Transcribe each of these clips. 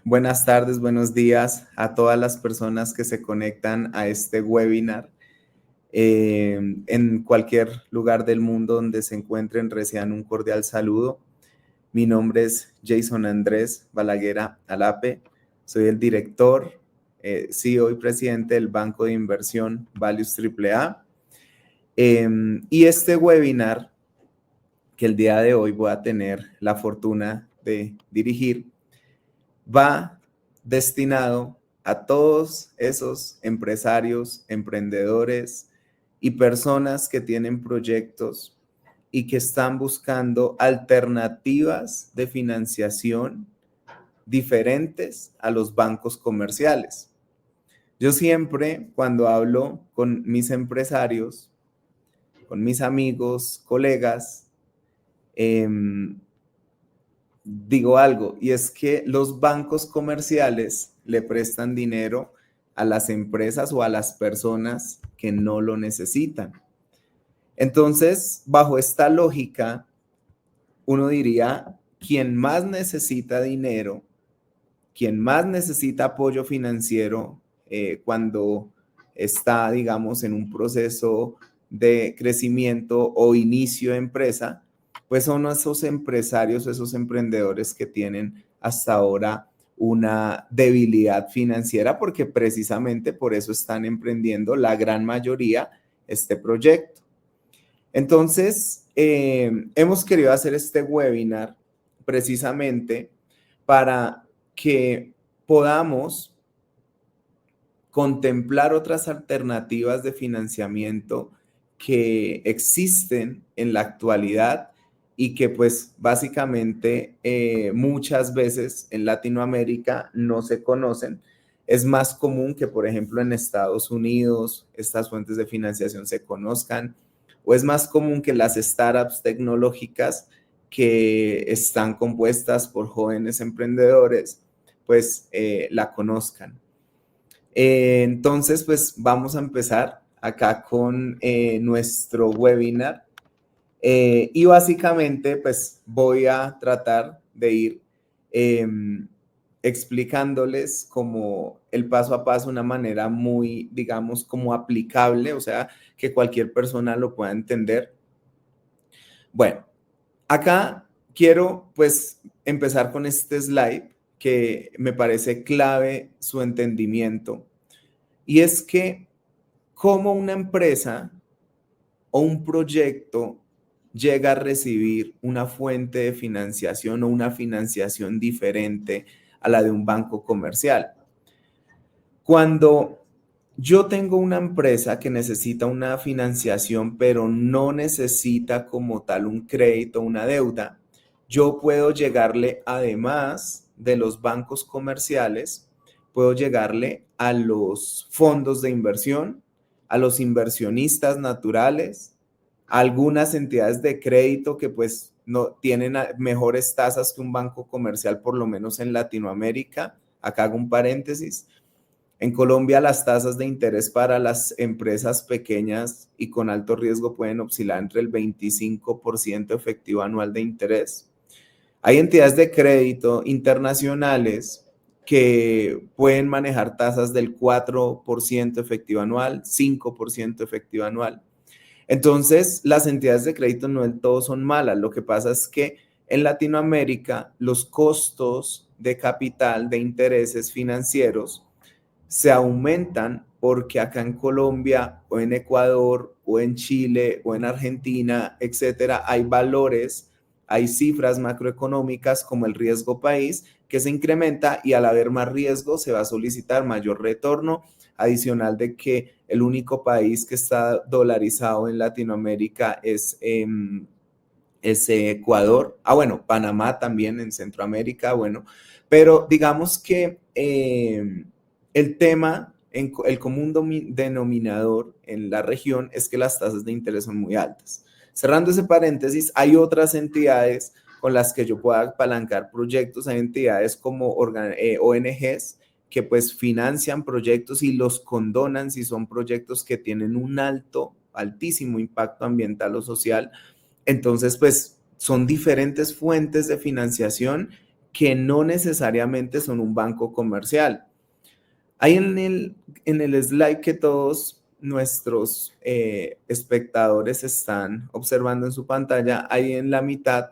Buenas tardes, buenos días a todas las personas que se conectan a este webinar. En cualquier lugar del mundo donde se encuentren, reciban un cordial saludo. Mi nombre es Jason Andrés Balaguera Alape. Soy el director, CEO y presidente del Banco de Inversión Values AAA. Y este webinar que el día de hoy voy a tener la fortuna de dirigir va destinado a todos esos empresarios, emprendedores y personas que tienen proyectos y que están buscando alternativas de financiación diferentes a los bancos comerciales. Yo siempre, cuando hablo con mis empresarios, con mis amigos, colegas, digo algo, y es que los bancos comerciales le prestan dinero a las empresas o a las personas que no lo necesitan. Entonces, bajo esta lógica, uno diría, quien más necesita dinero, quien más necesita apoyo financiero cuando está, digamos, en un proceso de crecimiento o inicio de empresa, pues son esos empresarios, esos emprendedores que tienen hasta ahora una debilidad financiera porque precisamente por eso están emprendiendo la gran mayoría este proyecto. Entonces, hemos querido hacer este webinar precisamente para que podamos contemplar otras alternativas de financiamiento que existen en la actualidad y que pues básicamente muchas veces en Latinoamérica no se conocen. Es más común que, por ejemplo, en Estados Unidos estas fuentes de financiación se conozcan, o es más común que las startups tecnológicas que están compuestas por jóvenes emprendedores, pues la conozcan. Entonces, pues vamos a empezar acá con nuestro webinar y básicamente pues voy a tratar de ir eh, explicándoles como el paso a paso, una manera muy, digamos, como aplicable, o sea, que cualquier persona lo pueda entender. Bueno, acá quiero pues empezar con este slide que me parece clave su entendimiento. Y es que cómo una empresa o un proyecto llega a recibir una fuente de financiación o una financiación diferente a la de un banco comercial. Cuando yo tengo una empresa que necesita una financiación, pero no necesita como tal un crédito, una deuda, yo puedo llegarle, además de los bancos comerciales, puedo llegarle a los fondos de inversión, a los inversionistas naturales, a algunas entidades de crédito que pues no tienen mejores tasas que un banco comercial, por lo menos en Latinoamérica. Acá hago un paréntesis. En Colombia, las tasas de interés para las empresas pequeñas y con alto riesgo pueden oscilar entre el 25% efectivo anual de interés. Hay entidades de crédito internacionales que pueden manejar tasas del 4% efectivo anual, 5% efectivo anual. Entonces, las entidades de crédito no del todo son malas. Lo que pasa es que en Latinoamérica los costos de capital, de intereses financieros, se aumentan porque acá en Colombia o en Ecuador o en Chile o en Argentina, etcétera, hay valores, hay cifras macroeconómicas como el riesgo país que se incrementa y al haber más riesgo se va a solicitar mayor retorno, adicional de que el único país que está dolarizado en Latinoamérica es Ecuador. Bueno, Panamá también en Centroamérica, bueno, pero digamos que el tema, el común denominador en la región es que las tasas de interés son muy altas. Cerrando ese paréntesis, hay otras entidades con las que yo pueda apalancar proyectos, hay entidades como ONGs que pues financian proyectos y los condonan si son proyectos que tienen un altísimo impacto ambiental o social. Entonces, pues son diferentes fuentes de financiación que no necesariamente son un banco comercial. Ahí en el slide que todos nuestros espectadores están observando en su pantalla, hay en la mitad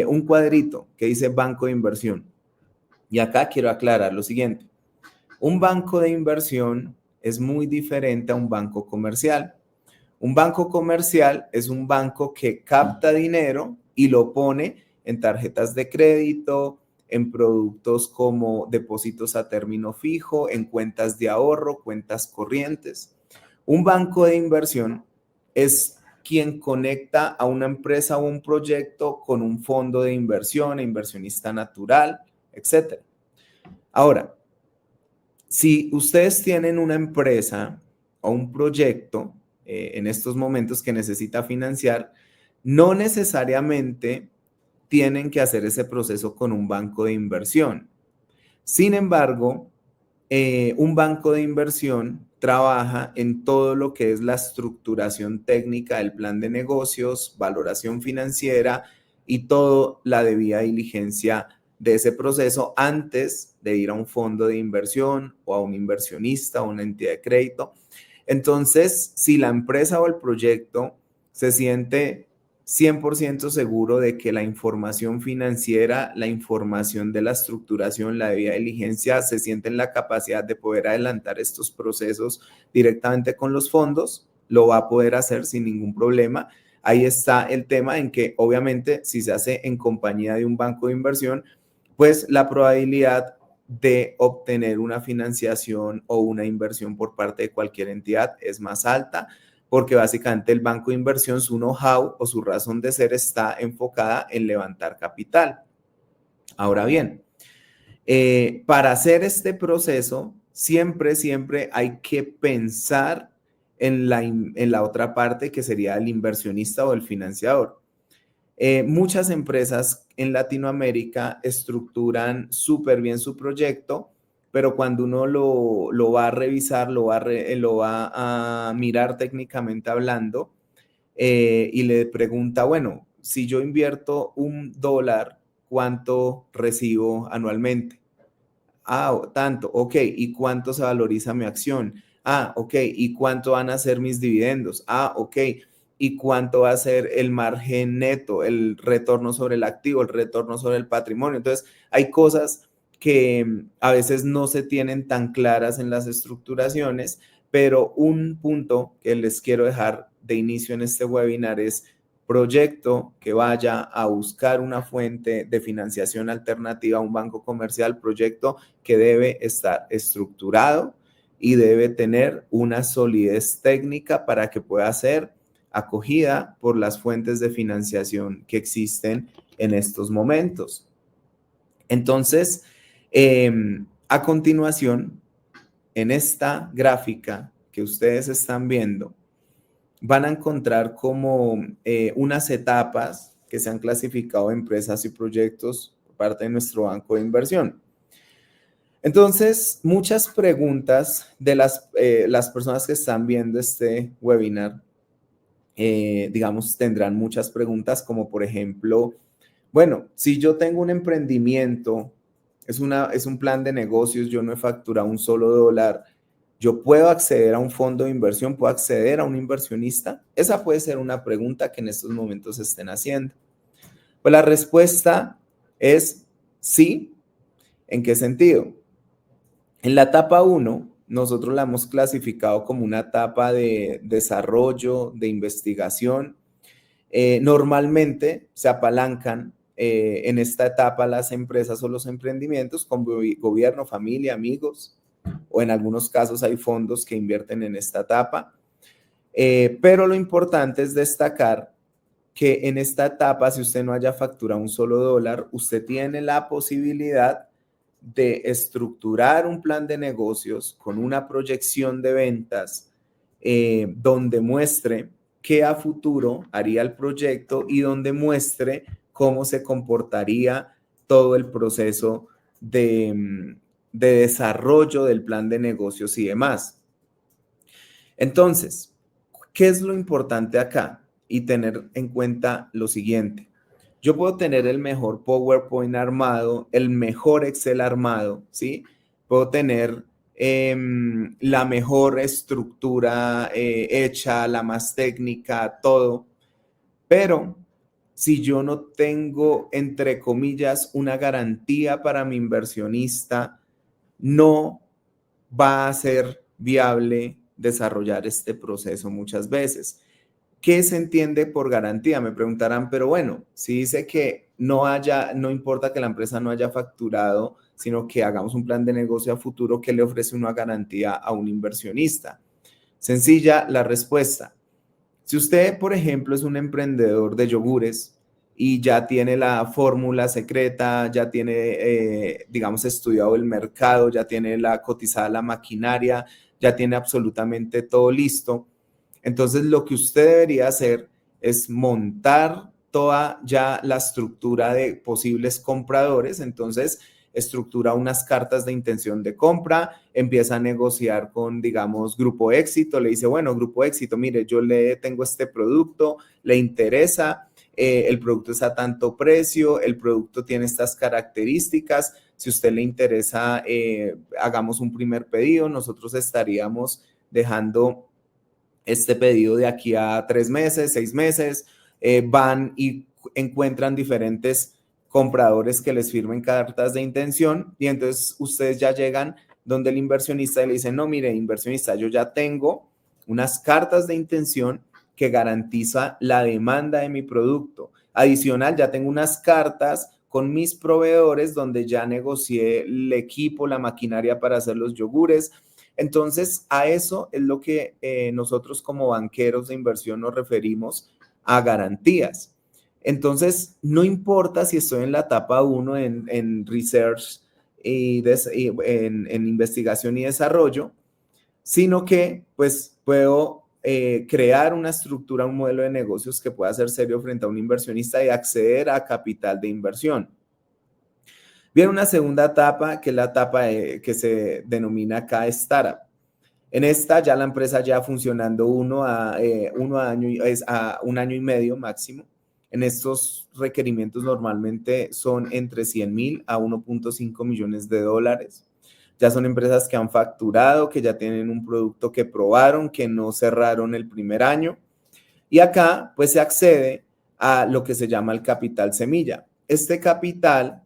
un cuadrito que dice banco de inversión. Y acá quiero aclarar lo siguiente. Un banco de inversión es muy diferente a un banco comercial. Un banco comercial es un banco que capta dinero y lo pone en tarjetas de crédito, en productos como depósitos a término fijo, en cuentas de ahorro, cuentas corrientes. Un banco de inversión es quien conecta a una empresa o un proyecto con un fondo de inversión, inversionista natural, etc. Ahora, si ustedes tienen una empresa o un proyecto en estos momentos que necesita financiar, no necesariamente tienen que hacer ese proceso con un banco de inversión. Sin embargo, un banco de inversión trabaja en todo lo que es la estructuración técnica del plan de negocios, valoración financiera y toda la debida diligencia de ese proceso antes de ir a un fondo de inversión o a un inversionista o una entidad de crédito. Entonces, si la empresa o el proyecto se siente 100% seguro de que la información financiera, la información de la estructuración, la debida diligencia, se siente en la capacidad de poder adelantar estos procesos directamente con los fondos, lo va a poder hacer sin ningún problema. Ahí está el tema en que obviamente si se hace en compañía de un banco de inversión, pues la probabilidad de obtener una financiación o una inversión por parte de cualquier entidad es más alta, porque básicamente el banco de inversión, su know-how o su razón de ser está enfocada en levantar capital. Ahora bien, para hacer este proceso, siempre hay que pensar en la otra parte que sería el inversionista o el financiador. Muchas empresas en Latinoamérica estructuran súper bien su proyecto, pero cuando uno lo va a revisar, lo va a mirar técnicamente hablando y le pregunta, bueno, si yo invierto $1, ¿cuánto recibo anualmente? Ah, tanto, ok. ¿Y cuánto se valoriza mi acción? Ah, ok. ¿Y cuánto van a ser mis dividendos? Ah, ok. ¿Y cuánto va a ser el margen neto, el retorno sobre el activo, el retorno sobre el patrimonio? Entonces, hay cosas que a veces no se tienen tan claras en las estructuraciones, pero un punto que les quiero dejar de inicio en este webinar es proyecto que vaya a buscar una fuente de financiación alternativa a un banco comercial, proyecto que debe estar estructurado y debe tener una solidez técnica para que pueda ser acogida por las fuentes de financiación que existen en estos momentos. Entonces, a continuación, en esta gráfica que ustedes están viendo, van a encontrar como unas etapas que se han clasificado empresas y proyectos por parte de nuestro banco de inversión. Entonces, muchas preguntas de las personas que están viendo este webinar, digamos, tendrán muchas preguntas como por ejemplo, bueno, si yo tengo un emprendimiento, es un plan de negocios, yo no he facturado un solo dólar, ¿yo puedo acceder a un fondo de inversión? ¿Puedo acceder a un inversionista? Esa puede ser una pregunta que en estos momentos se estén haciendo. Pues la respuesta es sí. ¿En qué sentido? En la etapa 1, nosotros la hemos clasificado como una etapa de desarrollo, de investigación. Normalmente se apalancan en esta etapa las empresas o los emprendimientos con gobierno, familia, amigos, o en algunos casos hay fondos que invierten en esta etapa. Pero lo importante es destacar que en esta etapa, si usted no haya facturado un solo dólar, usted tiene la posibilidad de estructurar un plan de negocios con una proyección de ventas donde muestre qué a futuro haría el proyecto y donde muestre cómo se comportaría todo el proceso de desarrollo del plan de negocios y demás. Entonces, ¿qué es lo importante acá? Y tener en cuenta lo siguiente. Yo puedo tener el mejor PowerPoint armado, el mejor Excel armado, ¿sí? Puedo tener la mejor estructura hecha, la más técnica, todo. Pero si yo no tengo, entre comillas, una garantía para mi inversionista, no va a ser viable desarrollar este proceso muchas veces. ¿Qué se entiende por garantía? Me preguntarán, pero bueno, si dice que no importa que la empresa no haya facturado, sino que hagamos un plan de negocio a futuro, ¿qué le ofrece una garantía a un inversionista? Sencilla la respuesta. Si usted, por ejemplo, es un emprendedor de yogures y ya tiene la fórmula secreta, ya tiene, digamos, estudiado el mercado, ya tiene la cotizada la maquinaria, ya tiene absolutamente todo listo, entonces lo que usted debería hacer es montar toda ya la estructura de posibles compradores. Entonces, estructura unas cartas de intención de compra, empieza a negociar con, digamos, Grupo Éxito, le dice, bueno, Grupo Éxito, mire, yo le tengo este producto, le interesa, el producto está a tanto precio, el producto tiene estas características, si a usted le interesa, hagamos un primer pedido, nosotros estaríamos dejando este pedido de aquí a 3 meses, 6 meses, van y encuentran diferentes compradores que les firmen cartas de intención y entonces ustedes ya llegan donde el inversionista y le dicen, no, mire, inversionista, yo ya tengo unas cartas de intención que garantiza la demanda de mi producto. Adicional, ya tengo unas cartas con mis proveedores donde ya negocié el equipo, la maquinaria para hacer los yogures. Entonces, a eso es lo que nosotros como banqueros de inversión nos referimos a garantías. Entonces, no importa si estoy en la etapa 1 en research y en investigación y desarrollo, sino que pues puedo crear una estructura, un modelo de negocios que pueda ser serio frente a un inversionista y acceder a capital de inversión. Viene una segunda etapa, que es la etapa que se denomina acá startup. En esta ya la empresa ya funcionando a un año y medio máximo. En estos requerimientos normalmente son entre 100,000 a 1.5 millones de dólares. Ya son empresas que han facturado, que ya tienen un producto que probaron, que no cerraron el primer año. Y acá pues se accede a lo que se llama el capital semilla. Este capital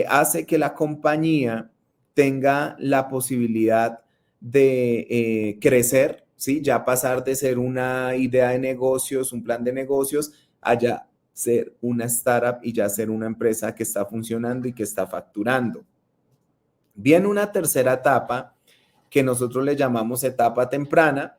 hace que la compañía tenga la posibilidad de crecer, ¿sí? Ya pasar de ser una idea de negocios, un plan de negocios, a ya ser una startup y ya ser una empresa que está funcionando y que está facturando. Viene una tercera etapa que nosotros le llamamos etapa temprana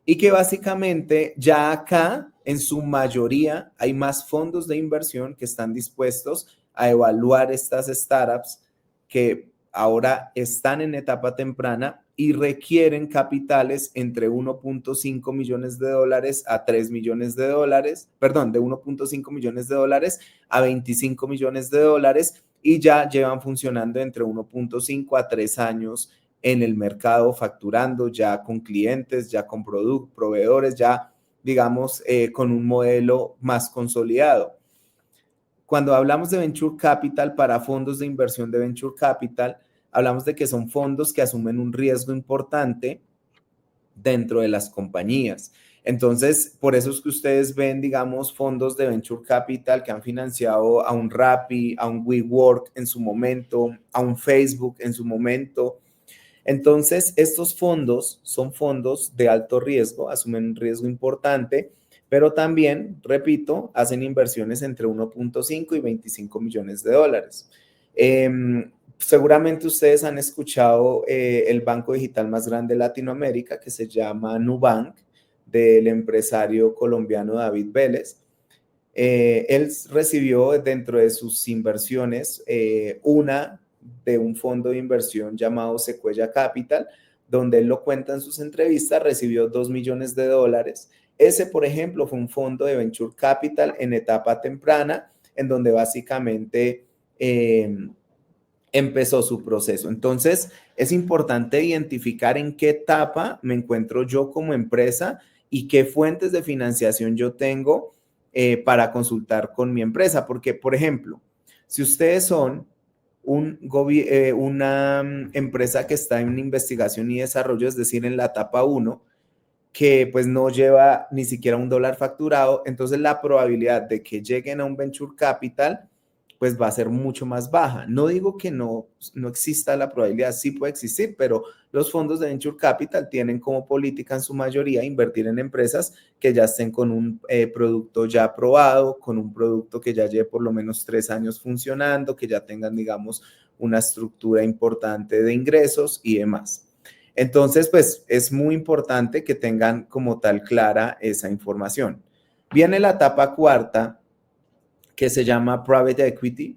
y que básicamente ya acá en su mayoría hay más fondos de inversión que están dispuestos a evaluar estas startups que ahora están en etapa temprana y requieren capitales entre 1.5 millones de dólares a 3 millones de dólares, perdón, de 1.5 millones de dólares a 25 millones de dólares y ya llevan funcionando entre 1.5 a 3 años en el mercado, facturando ya con clientes, ya con proveedores, ya digamos con un modelo más consolidado. Cuando hablamos de Venture Capital para fondos de inversión de Venture Capital, hablamos de que son fondos que asumen un riesgo importante dentro de las compañías. Entonces, por eso es que ustedes ven, digamos, fondos de Venture Capital que han financiado a un Rappi, a un WeWork en su momento, a un Facebook en su momento. Entonces, estos fondos son fondos de alto riesgo, asumen un riesgo importante, pero también, repito, hacen inversiones entre 1.5 y 25 millones de dólares. Seguramente ustedes han escuchado el banco digital más grande de Latinoamérica, que se llama Nubank, del empresario colombiano David Vélez. Él recibió dentro de sus inversiones una de un fondo de inversión llamado Sequoia Capital, donde él lo cuenta en sus entrevistas, recibió 2 millones de dólares. Ese, por ejemplo, fue un fondo de Venture Capital en etapa temprana, en donde básicamente empezó su proceso. Entonces, es importante identificar en qué etapa me encuentro yo como empresa y qué fuentes de financiación yo tengo para consultar con mi empresa. Porque, por ejemplo, si ustedes son una empresa que está en investigación y desarrollo, es decir, en la etapa 1, que pues no lleva ni siquiera $1 facturado, entonces la probabilidad de que lleguen a un venture capital pues va a ser mucho más baja. No digo que no exista la probabilidad, sí puede existir, pero los fondos de venture capital tienen como política en su mayoría invertir en empresas que ya estén con un producto ya aprobado, con un producto que ya lleve por lo menos 3 años funcionando, que ya tengan, digamos, una estructura importante de ingresos y demás. Entonces, pues es muy importante que tengan como tal clara esa información. Viene la etapa cuarta, que se llama Private Equity.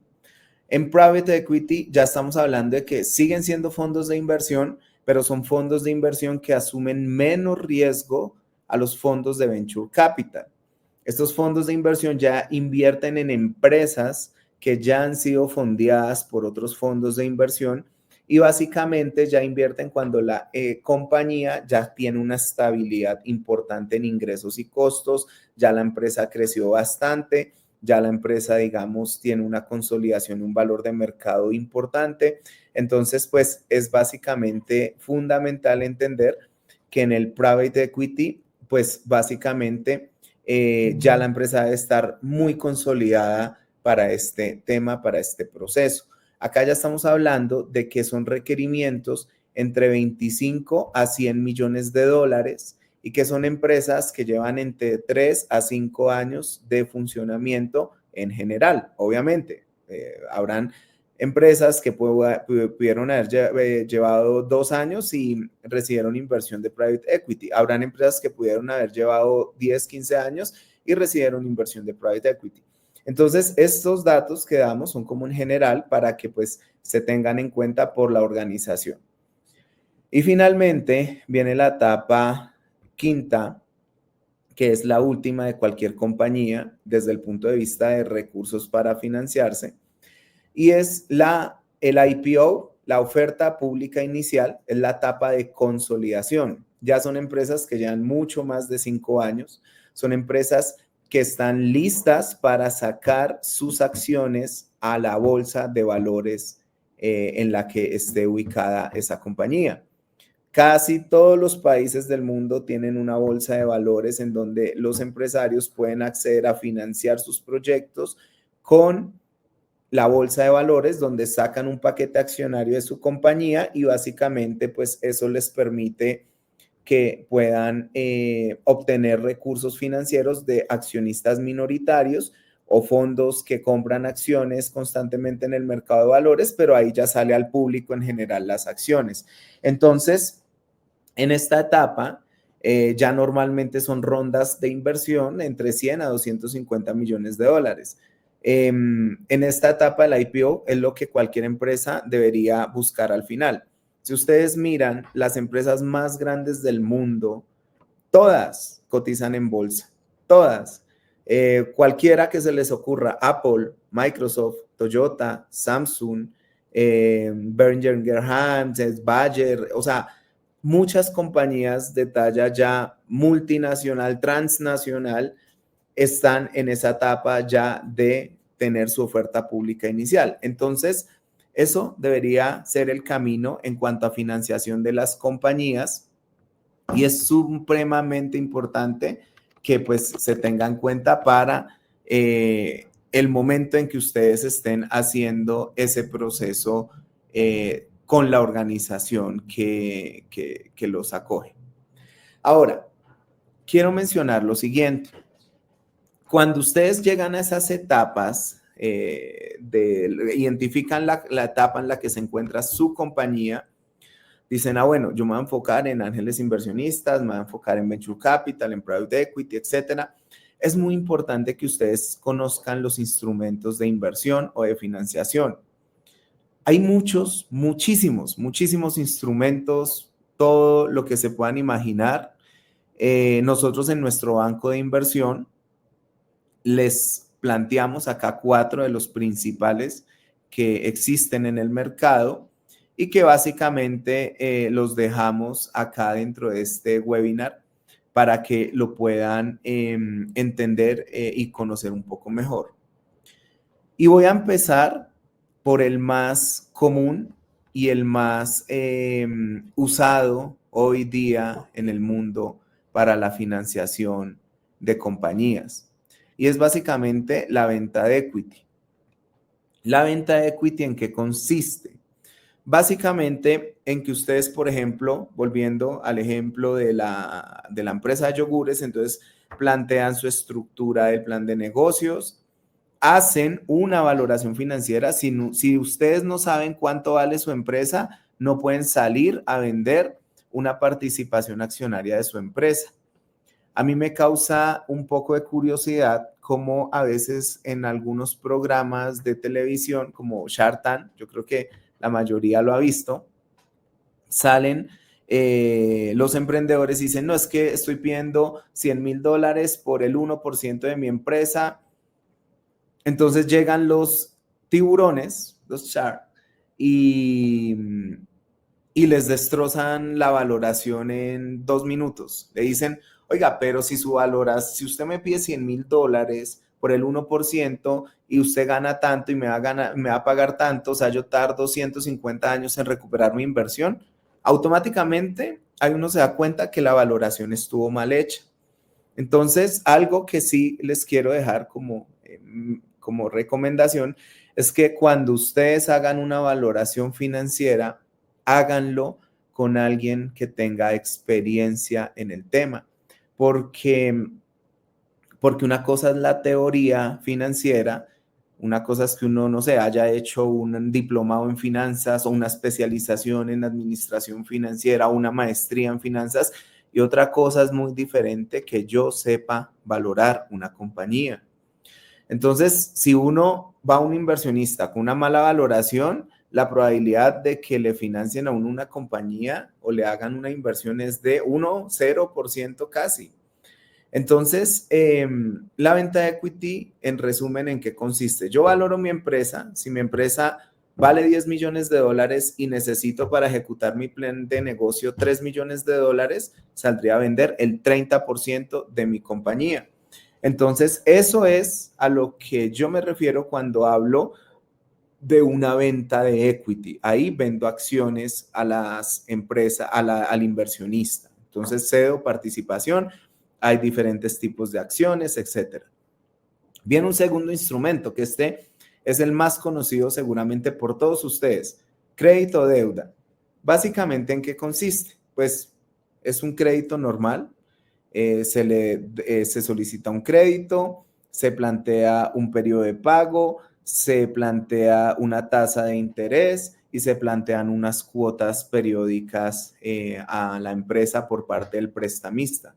En Private Equity ya estamos hablando de que siguen siendo fondos de inversión, pero son fondos de inversión que asumen menos riesgo a los fondos de Venture Capital. Estos fondos de inversión ya invierten en empresas que ya han sido fondeadas por otros fondos de inversión y básicamente ya invierten cuando la compañía ya tiene una estabilidad importante en ingresos y costos, ya la empresa creció bastante, ya la empresa, digamos, tiene una consolidación, un valor de mercado importante. Entonces, pues es básicamente fundamental entender que en el private equity, pues básicamente ya la empresa debe estar muy consolidada para este tema, para este proceso. Acá ya estamos hablando de que son requerimientos entre 25 a 100 millones de dólares y que son empresas que llevan entre 3 a 5 años de funcionamiento en general. Obviamente, habrán empresas que pudieron haber llevado 2 años y recibieron inversión de private equity. Habrán empresas que pudieron haber llevado 10, 15 años y recibieron inversión de private equity. Entonces, estos datos que damos son como en general para que pues se tengan en cuenta por la organización. Y finalmente viene la etapa quinta, que es la última de cualquier compañía desde el punto de vista de recursos para financiarse, y es el IPO, la oferta pública inicial, es la etapa de consolidación. Ya son empresas que llevan mucho más de 5 años, son empresas que están listas para sacar sus acciones a la bolsa de valores en la que esté ubicada esa compañía. Casi todos los países del mundo tienen una bolsa de valores en donde los empresarios pueden acceder a financiar sus proyectos con la bolsa de valores, donde sacan un paquete accionario de su compañía y básicamente pues eso les permite que puedan obtener recursos financieros de accionistas minoritarios o fondos que compran acciones constantemente en el mercado de valores, pero ahí ya sale al público en general las acciones. Entonces, en esta etapa, ya normalmente son rondas de inversión entre 100 a 250 millones de dólares. En esta etapa del IPO es lo que cualquier empresa debería buscar al final. Si ustedes miran las empresas más grandes del mundo, todas cotizan en bolsa, todas. Cualquiera que se les ocurra, Apple, Microsoft, Toyota, Samsung, Boehringer Ingelheim, Bayer, o sea, muchas compañías de talla ya multinacional, transnacional, están en esa etapa ya de tener su oferta pública inicial. Entonces, eso debería ser el camino en cuanto a financiación de las compañías y es supremamente importante que pues se tenga en cuenta para el momento en que ustedes estén haciendo ese proceso con la organización que los acoge. Ahora, quiero mencionar lo siguiente. Cuando ustedes llegan a esas etapas, identifican la etapa en la que se encuentra su compañía, dicen, bueno, yo me voy a enfocar en ángeles inversionistas, me voy a enfocar en venture capital, en private equity, etcétera. Es muy importante que ustedes conozcan los instrumentos de inversión o de financiación. Hay muchísimos instrumentos, todo lo que se puedan imaginar. Nosotros en nuestro banco de inversión les planteamos acá 4 de los principales que existen en el mercado y que básicamente los dejamos acá dentro de este webinar para que lo puedan entender y conocer un poco mejor. Y voy a empezar por el más común y el más usado hoy día en el mundo para la financiación de compañías. Y es básicamente la venta de equity. ¿La venta de equity en qué consiste? Básicamente en que ustedes, por ejemplo, volviendo al ejemplo de la empresa de yogures, entonces plantean su estructura del plan de negocios, hacen una valoración financiera. Si ustedes no saben cuánto vale su empresa, no pueden salir a vender una participación accionaria de su empresa. A mí me causa un poco de curiosidad cómo a veces en algunos programas de televisión como Shark Tank, yo creo que la mayoría lo ha visto, salen los emprendedores y dicen, no, es que estoy pidiendo $100,000 por el 1% de mi empresa. Entonces llegan los tiburones, los shark, y, y les destrozan la valoración en 2 minutos. Le dicen, oiga, pero si si usted me pide $100,000 por el 1% y usted gana tanto y me va a pagar tanto, o sea, yo tardo 150 años en recuperar mi inversión, automáticamente ahí uno se da cuenta que la valoración estuvo mal hecha. Entonces, algo que sí les quiero dejar como recomendación es que cuando ustedes hagan una valoración financiera, háganlo con alguien que tenga experiencia en el tema, porque, porque una cosa es la teoría financiera, una cosa es que uno, no sé, haya hecho un diplomado en finanzas o una especialización en administración financiera o una maestría en finanzas, y otra cosa es muy diferente que yo sepa valorar una compañía. Entonces, si uno va a un inversionista con una mala valoración, la probabilidad de que le financien a uno una compañía o le hagan una inversión es de 0% casi. Entonces, la venta de equity, en resumen, ¿en qué consiste? Yo valoro mi empresa. Si mi empresa vale $10 millones y necesito para ejecutar mi plan de negocio $3 millones, saldría a vender el 30% de mi compañía. Entonces, eso es a lo que yo me refiero cuando hablo de una venta de equity. Ahí vendo acciones a las empresas, al inversionista. Entonces, cedo participación, hay diferentes tipos de acciones, etcétera. Viene un segundo instrumento, que este es el más conocido seguramente por todos ustedes, crédito o deuda. Básicamente, ¿en qué consiste? Pues es un crédito normal, se solicita un crédito, se plantea un periodo de pago, se plantea una tasa de interés y se plantean unas cuotas periódicas a la empresa por parte del prestamista.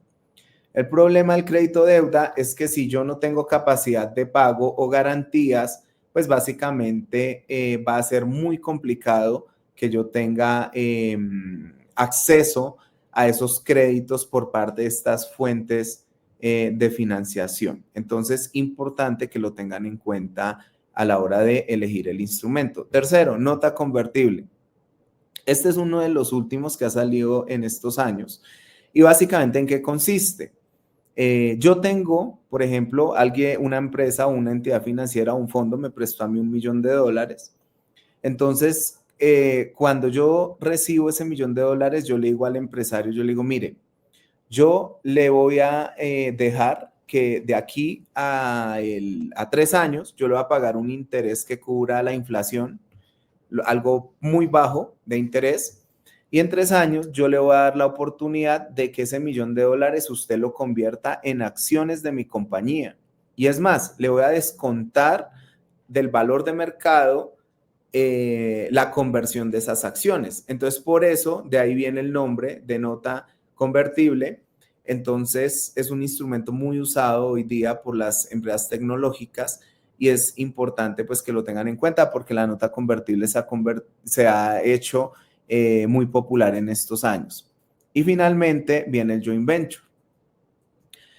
El problema del crédito deuda es que si yo no tengo capacidad de pago o garantías, pues básicamente va a ser muy complicado que yo tenga acceso a esos créditos por parte de estas fuentes de financiación. Entonces, importante que lo tengan en cuenta a la hora de elegir el instrumento. Tercero, nota convertible. Este es uno de los últimos que ha salido en estos años. Y básicamente, ¿en qué consiste? Yo tengo, por ejemplo, una empresa o una entidad financiera o un fondo me prestó a mí $1,000,000. Entonces, cuando yo recibo ese $1,000,000, yo le digo al empresario, yo le digo, mire, yo le voy a dejar que de aquí a 3 años, yo le voy a pagar un interés que cubra la inflación, algo muy bajo de interés. Y en 3 años yo le voy a dar la oportunidad de que ese $1,000,000 usted lo convierta en acciones de mi compañía. Y es más, le voy a descontar del valor de mercado la conversión de esas acciones. Entonces, por eso, de ahí viene el nombre de nota convertible. Entonces, es un instrumento muy usado hoy día por las empresas tecnológicas y es importante pues que lo tengan en cuenta porque la nota convertible se ha hecho muy popular en estos años. Y finalmente viene el joint venture.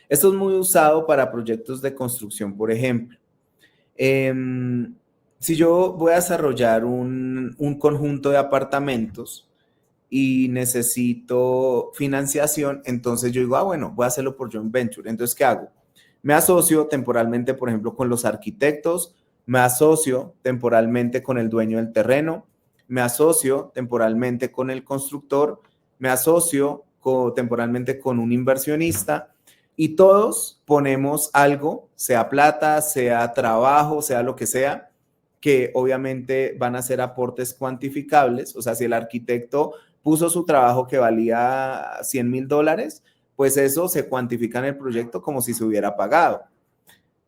Esto es muy usado para proyectos de construcción, por ejemplo. Si yo voy a desarrollar un conjunto de apartamentos y necesito financiación, entonces yo digo, bueno, voy a hacerlo por joint venture. Entonces, ¿qué hago? Me asocio temporalmente, por ejemplo, con los arquitectos, me asocio temporalmente con el dueño del terreno, me asocio temporalmente con el constructor, me asocio temporalmente con un inversionista y todos ponemos algo, sea plata, sea trabajo, sea lo que sea, que obviamente van a ser aportes cuantificables. O sea, si el arquitecto puso su trabajo que valía $100,000, pues eso se cuantifica en el proyecto como si se hubiera pagado.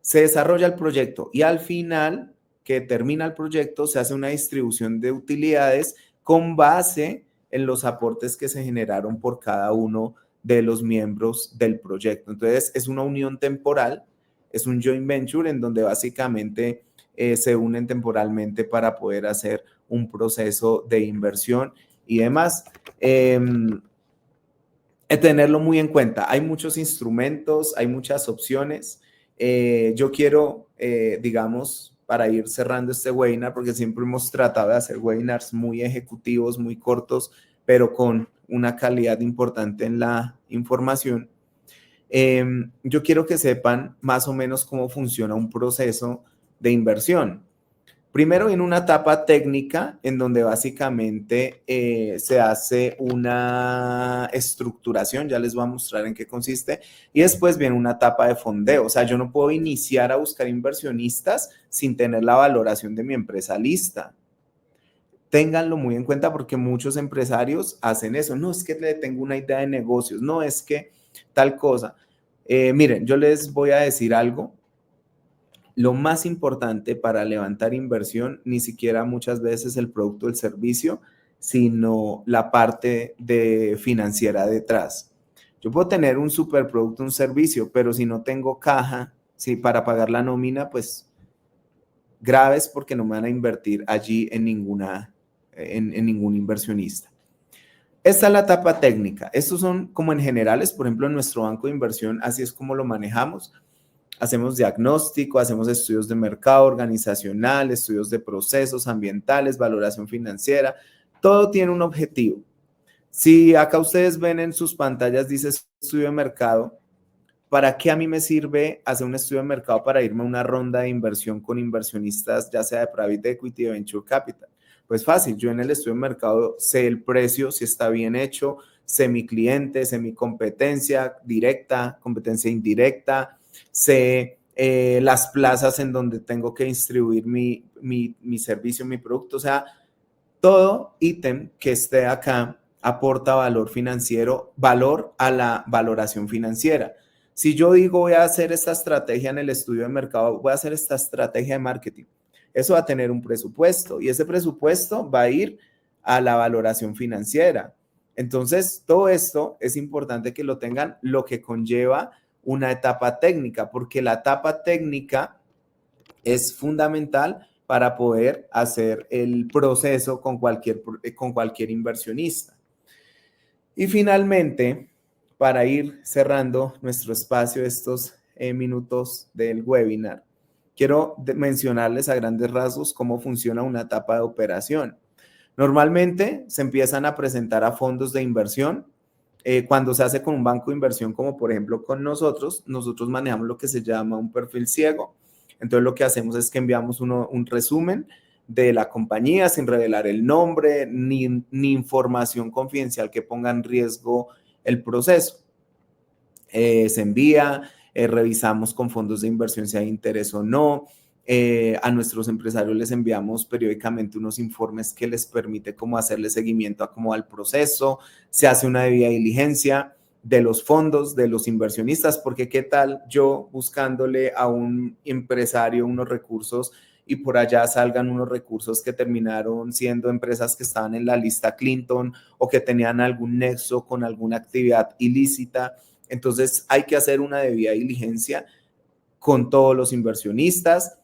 Se desarrolla el proyecto y al final que termina el proyecto se hace una distribución de utilidades con base en los aportes que se generaron por cada uno de los miembros del proyecto. Entonces es una unión temporal, es un joint venture en donde básicamente se unen temporalmente para poder hacer un proceso de inversión y demás. Tenerlo muy en cuenta. Hay muchos instrumentos, hay muchas opciones. Yo quiero, digamos, para ir cerrando este webinar, porque siempre hemos tratado de hacer webinars muy ejecutivos, muy cortos, pero con una calidad importante en la información. Yo quiero que sepan más o menos cómo funciona un proceso de inversión. Primero viene una etapa técnica en donde básicamente se hace una estructuración, ya les voy a mostrar en qué consiste, y después viene una etapa de fondeo. O sea, yo no puedo iniciar a buscar inversionistas sin tener la valoración de mi empresa lista. Ténganlo muy en cuenta porque muchos empresarios hacen eso. No es que le tengo una idea de negocios, no es que tal cosa. Miren, yo les voy a decir algo. Lo más importante para levantar inversión ni siquiera muchas veces el producto o el servicio, sino la parte de financiera detrás. Yo puedo tener un superproducto, un servicio, pero si no tengo caja, sí, para pagar la nómina, pues graves porque no me van a invertir allí en ningún inversionista. Esta es la etapa técnica. Estos son como en generales, por ejemplo, en nuestro banco de inversión, así es como lo manejamos. Hacemos diagnóstico, hacemos estudios de mercado organizacional, estudios de procesos ambientales, valoración financiera. Todo tiene un objetivo. Si acá ustedes ven en sus pantallas dice estudio de mercado, ¿para qué a mí me sirve hacer un estudio de mercado para irme a una ronda de inversión con inversionistas, ya sea de private equity o venture capital? Pues fácil, yo en el estudio de mercado sé el precio, si está bien hecho, sé mi cliente, sé mi competencia directa, competencia indirecta, sé las plazas en donde tengo que distribuir mi servicio, mi producto. O sea, todo ítem que esté acá aporta valor financiero, valor a la valoración financiera. Si yo digo voy a hacer esta estrategia en el estudio de mercado, voy a hacer esta estrategia de marketing, eso va a tener un presupuesto y ese presupuesto va a ir a la valoración financiera. Entonces, todo esto es importante que lo tengan, lo que conlleva una etapa técnica, porque la etapa técnica es fundamental para poder hacer el proceso con cualquier inversionista. Y finalmente, para ir cerrando nuestro espacio, estos minutos del webinar, quiero mencionarles a grandes rasgos cómo funciona una etapa de operación. Normalmente se empiezan a presentar a fondos de inversión. Cuando se hace con un banco de inversión, como por ejemplo con nosotros manejamos lo que se llama un perfil ciego. Entonces lo que hacemos es que enviamos un resumen de la compañía sin revelar el nombre ni información confidencial que ponga en riesgo el proceso. Se envía, revisamos con fondos de inversión si hay interés o no. A nuestros empresarios les enviamos periódicamente unos informes que les permite cómo hacerle seguimiento a cómo va el proceso. Se hace una debida diligencia de los fondos, de los inversionistas, porque qué tal yo buscándole a un empresario unos recursos y por allá salgan unos recursos que terminaron siendo empresas que estaban en la lista Clinton o que tenían algún nexo con alguna actividad ilícita. Entonces hay que hacer una debida diligencia con todos los inversionistas.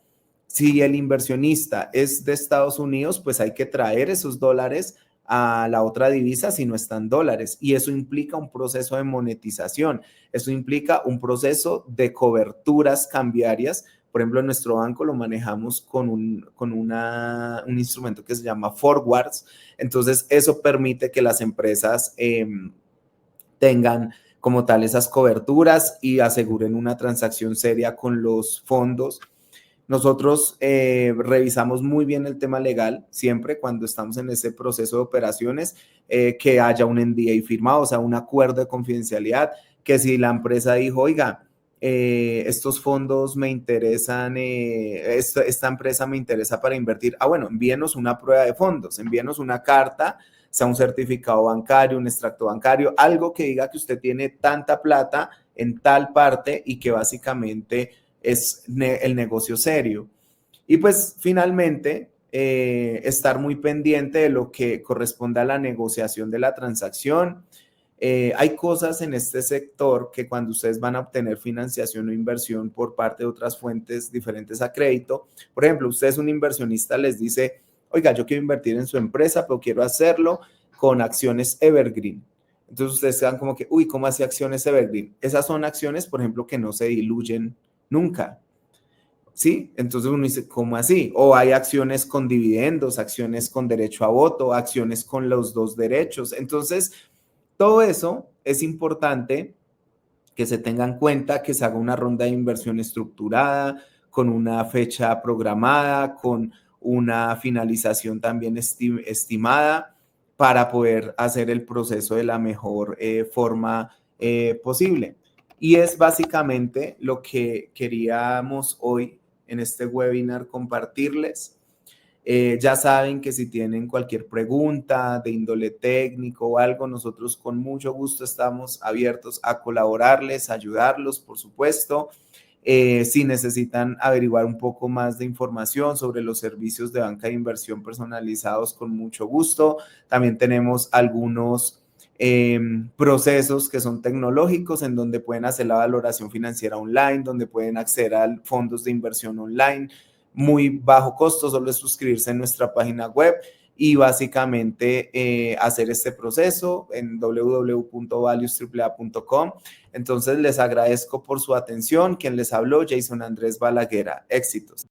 Si el inversionista es de Estados Unidos, pues hay que traer esos dólares a la otra divisa si no están dólares. Y eso implica un proceso de monetización. Eso implica un proceso de coberturas cambiarias Por ejemplo, en nuestro banco lo manejamos con un instrumento que se llama Forwards. Entonces, eso permite que las empresas tengan como tal esas coberturas y aseguren una transacción seria con los fondos. Nosotros revisamos muy bien el tema legal siempre cuando estamos en ese proceso de operaciones, que haya un NDA firmado, o sea, un acuerdo de confidencialidad, que si la empresa dijo, oiga, estos fondos me interesan, esta empresa me interesa para invertir, bueno, envíenos una prueba de fondos, envíenos una carta, sea un certificado bancario, un extracto bancario, algo que diga que usted tiene tanta plata en tal parte y que básicamente es el negocio serio. Y pues finalmente, estar muy pendiente de lo que corresponde a la negociación de la transacción. Hay cosas en este sector que cuando ustedes van a obtener financiación o inversión por parte de otras fuentes diferentes a crédito, por ejemplo, usted es un inversionista, les dice, oiga, yo quiero invertir en su empresa, pero quiero hacerlo con acciones evergreen. Entonces ustedes se dan como que, uy, ¿cómo hace acciones evergreen? Esas son acciones, por ejemplo, que no se diluyen nunca. ¿Sí? Entonces uno dice, ¿cómo así? O hay acciones con dividendos, acciones con derecho a voto, acciones con los dos derechos. Entonces, todo eso es importante que se tenga en cuenta, que se haga una ronda de inversión estructurada, con una fecha programada, con una finalización también estimada para poder hacer el proceso de la mejor forma posible. Y es básicamente lo que queríamos hoy en este webinar compartirles. Ya saben que si tienen cualquier pregunta de índole técnico o algo, nosotros con mucho gusto estamos abiertos a colaborarles, a ayudarlos, por supuesto. Si necesitan averiguar un poco más de información sobre los servicios de banca de inversión personalizados, con mucho gusto. También tenemos algunos procesos que son tecnológicos en donde pueden hacer la valoración financiera online, donde pueden acceder a fondos de inversión online, muy bajo costo, solo es suscribirse en nuestra página web y básicamente hacer este proceso en www.valuestraaa.com. Entonces les agradezco por su atención. Quien les habló, Jason Andrés Balaguera. Éxitos.